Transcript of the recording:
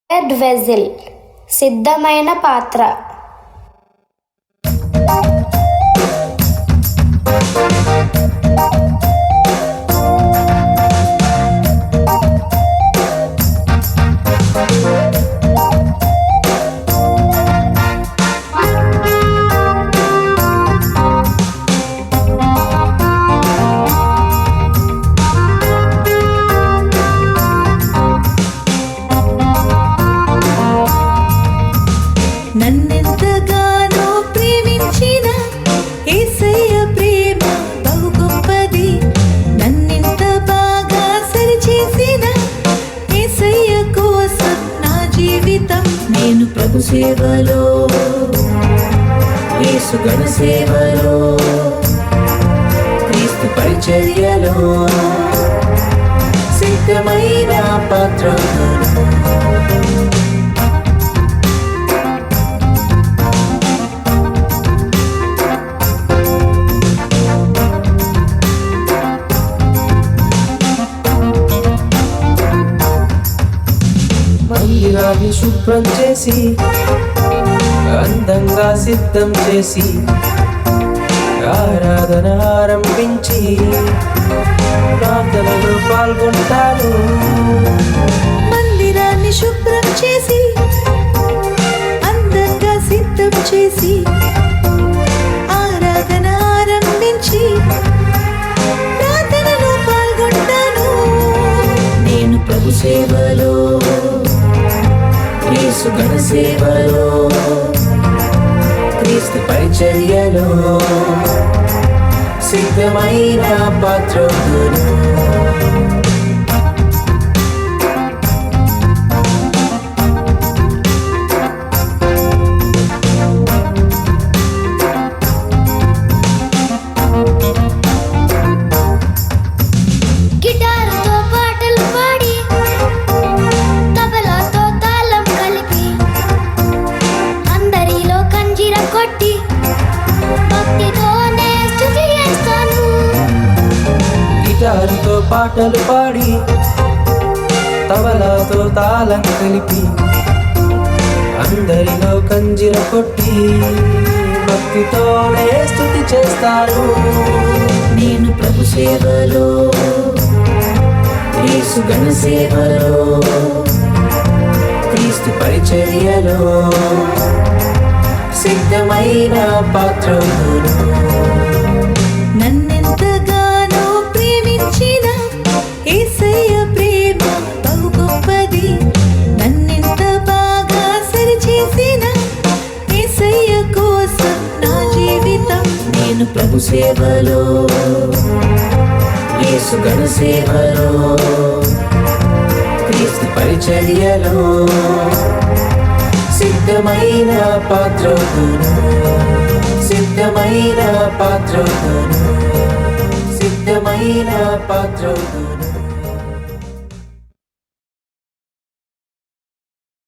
Prepared వెజిల్ సిద్ధమైన పాత్ర. నన్నెంతగానో ప్రేమించిన యేసయ్య ప్రేమ బహు గొప్పది. నన్నింత బాగా సరిచేసిన యేసయ్య కోసం నా జీవితం. నేను ప్రభు సేవలో, యేసు గణ సేవలో, క్రీస్తు పరిచర్యలో సిద్ధమైన పాత్రను. మందిరాన్ని శుభ్రం చేసి అందంగా సిద్ధం చేసి ఆరాధన ఆరంభించి ప్రార్థనలో పాల్గొంటాను. మందిరాన్ని శుభ్రం చేసి అందంగా సిద్ధం చేసి ఆరాధన ఆరంభించి ప్రార్థనలో పాల్గొంటాను. నేను ప్రభు సేవలో, యేసు గణ సేవలో, క్రీస్తు పరిచర్యలో సిద్ధమైన పాత్రను. గిటారుతో పాటలు పాడి తబలాతో తాళం కలిపి అందరిలో కంజిర కొట్టి భక్తితోనే స్తుతి చేస్తాను. గిటారుతో పాటలు పాడి తబలాతో తాళం కలిపి అందరిలో కంజిర కొట్టి భక్తితోనే స్తుతి చేస్తాను. నేను ప్రభు సేవలో, యేసు గణ సేవలో, క్రీస్తు పరిచర్యలో సిద్ధమైన పాత్రను. నన్నెంతగానో ప్రేమించిన యేసయ్య ప్రేమ బహు గొప్పది. నన్నింత బాగా సరిచేసిన యేసయ్య కోసం నా జీవితం. నేను ప్రభు సేవలో, యేసు గణ సేవలో, క్రీస్తు పరిచర్యలో సిద్ధమైన పాత్రను. సిద్ధమైన పాత్రను. సిద్ధమైన పాత్రను.